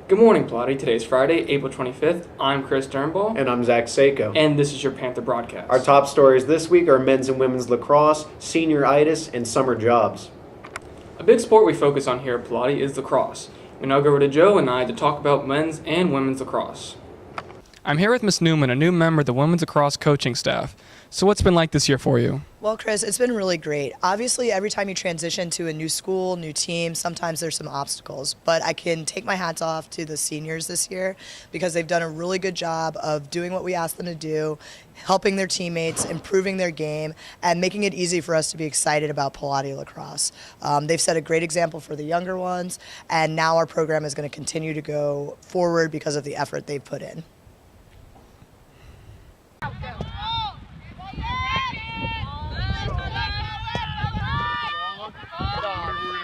Good morning, Pilates. Today is Friday, April 25th. I'm Chris Dernball. And I'm Zach Seiko. And this is your Panther broadcast. Our top stories this week are men's and women's lacrosse, senioritis, and summer jobs. A big sport we focus on here at Pilates is lacrosse. We now go over to Joe and I to talk about men's and women's lacrosse. I'm here with Miss Newman, a new member of the women's lacrosse coaching staff. So what's been like this year for you? Well, Chris, it's been really great. Obviously, every time you transition to a new school, new team, sometimes there's some obstacles. But I can take my hats off to the seniors this year because they've done a really good job of doing what we asked them to do, helping their teammates, improving their game, and making it easy for us to be excited about Pilates lacrosse. They've set a great example for the younger ones, and now our program is going to continue to go forward because of the effort they've put in.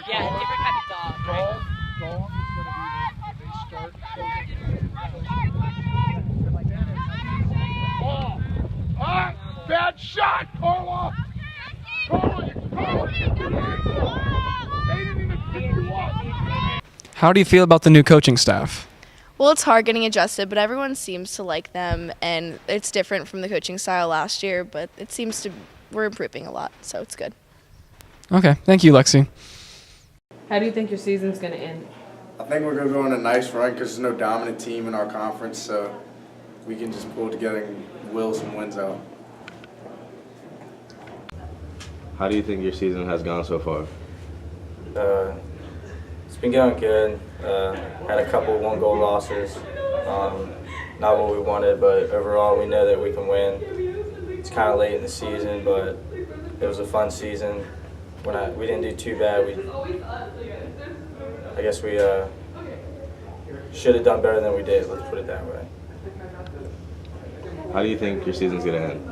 Yeah, different type of dog. Dog is going to be when they start bad shot, Carla! They didn't even pick you up! How do you feel about the new coaching staff? Well, it's hard getting adjusted, but everyone seems to like them, and it's different from the coaching style last year, but we're improving a lot, so it's good. Okay, thank you, Lexi. How do you think your season's going to end? I think we're going to go on a nice run because there's no dominant team in our conference, so we can just pull together and will some wins out. How do you think your season has gone so far? It's been going good. Had a couple one-goal losses. Not what we wanted, but overall we know that we can win. It's kind of late in the season, but it was a fun season. We didn't do too bad. I guess we should have done better than we did. Let's put it that way. How do you think your season's gonna end?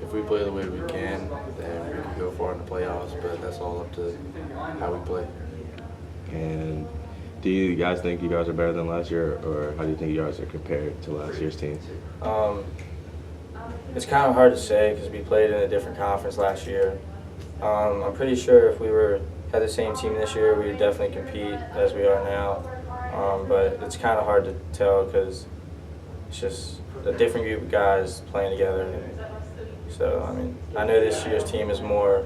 If we play the way we can, then we can go far in the playoffs. But that's all up to how we play. And do you guys think you guys are better than last year, or how do you think you guys are compared to last year's team? It's kind of hard to say because we played in a different conference last year. I'm pretty sure if we had the same team this year, we would definitely compete as we are now. But it's kind of hard to tell because it's just a different group of guys playing together. So, I mean, I know this year's team is more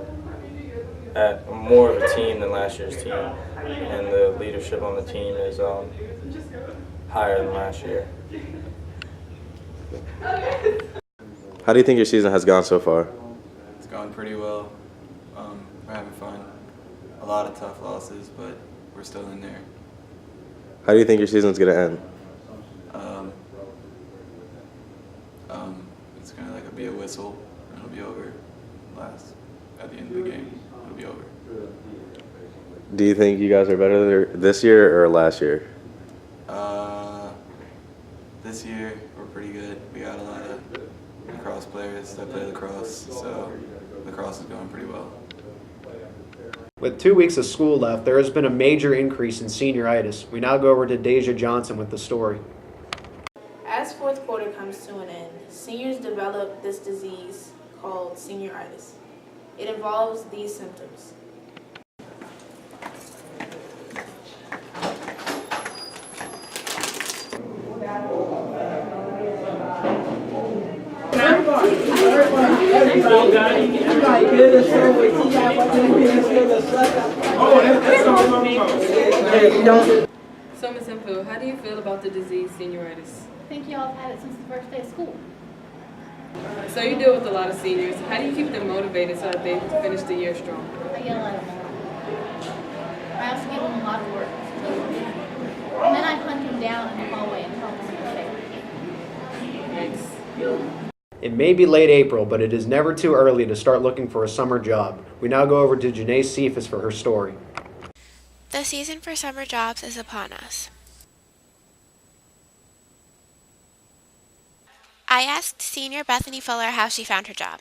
of a team than last year's team, and the leadership on the team is higher than last year. How do you think your season has gone so far? It's gone pretty well. We're having fun. A lot of tough losses, but we're still in there. How do you think your season's gonna end? It's gonna be a whistle, and it'll be over. At the end of the game, it'll be over. Do you think you guys are better this year or last year? This year we're pretty good. We got a lot of lacrosse players that play lacrosse, so lacrosse is going pretty well. With 2 weeks of school left, there has been a major increase in senioritis. We now go over to Deja Johnson with the story. As fourth quarter comes to an end, seniors develop this disease called senioritis. It involves these symptoms. So, Ms. Info, how do you feel about the disease senioritis? I think y'all have had it since the first day of school. So you deal with a lot of seniors. How do you keep them motivated so that they finish the year strong? I yell at them. I also give them a lot of work. And then I hunt them down in the hallway and tell them to stay. Thanks. It may be late April, but it is never too early to start looking for a summer job. We now go over to Janae Cephas for her story. The season for summer jobs is upon us. I asked senior Bethany Fuller how she found her job.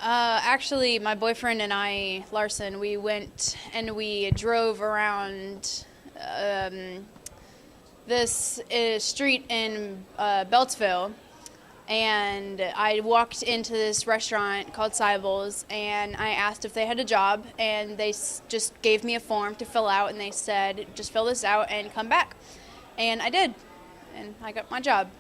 Actually, my boyfriend and I, Larson, we went and we drove around this street in Beltsville, And I walked into this restaurant called Sibyl's, and I asked if they had a job, and they just gave me a form to fill out, and they said, just fill this out and come back. And I did, and I got my job.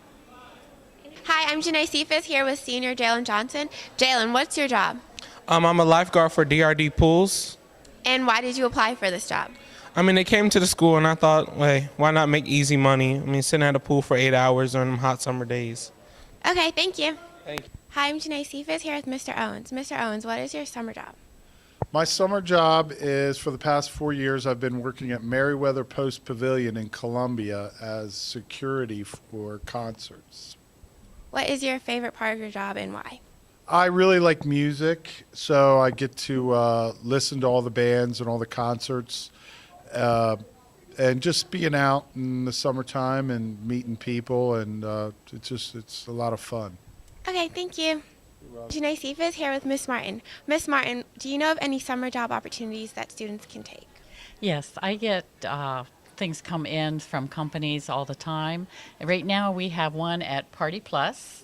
Hi, I'm Janae Cephas here with senior Jalen Johnson. Jalen, what's your job? I'm a lifeguard for DRD Pools. And why did you apply for this job? I mean, they came to the school, and I thought, hey, why not make easy money? I mean, sitting at a pool for 8 hours on them hot summer days. Okay, thank you. Thank you. Hi, I'm Janae Cephas here with Mr. Owens. Mr. Owens, what is your summer job? My summer job is, for the past 4 years, I've been working at Merriweather Post Pavilion in Columbia as security for concerts. What is your favorite part of your job and why? I really like music, so I get to listen to all the bands and all the concerts, and just being out in the summertime and meeting people, and it's a lot of fun. Okay, thank you. Janae Cephas here with Miss Martin. Miss Martin, do you know of any summer job opportunities that students can take? Yes, I get things come in from companies all the time. Right now we have one at Party Plus.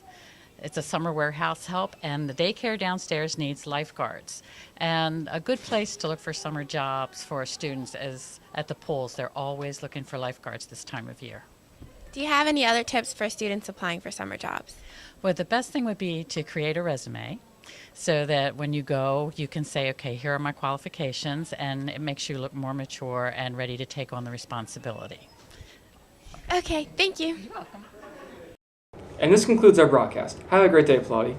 It's a summer warehouse help, and the daycare downstairs needs lifeguards. And a good place to look for summer jobs for students is at the pools. They're always looking for lifeguards this time of year. Do you have any other tips for students applying for summer jobs? Well, the best thing would be to create a resume so that when you go, you can say, okay, here are my qualifications, and it makes you look more mature and ready to take on the responsibility. Okay, thank you. You're welcome. And this concludes our broadcast. Have a great day, Plotty.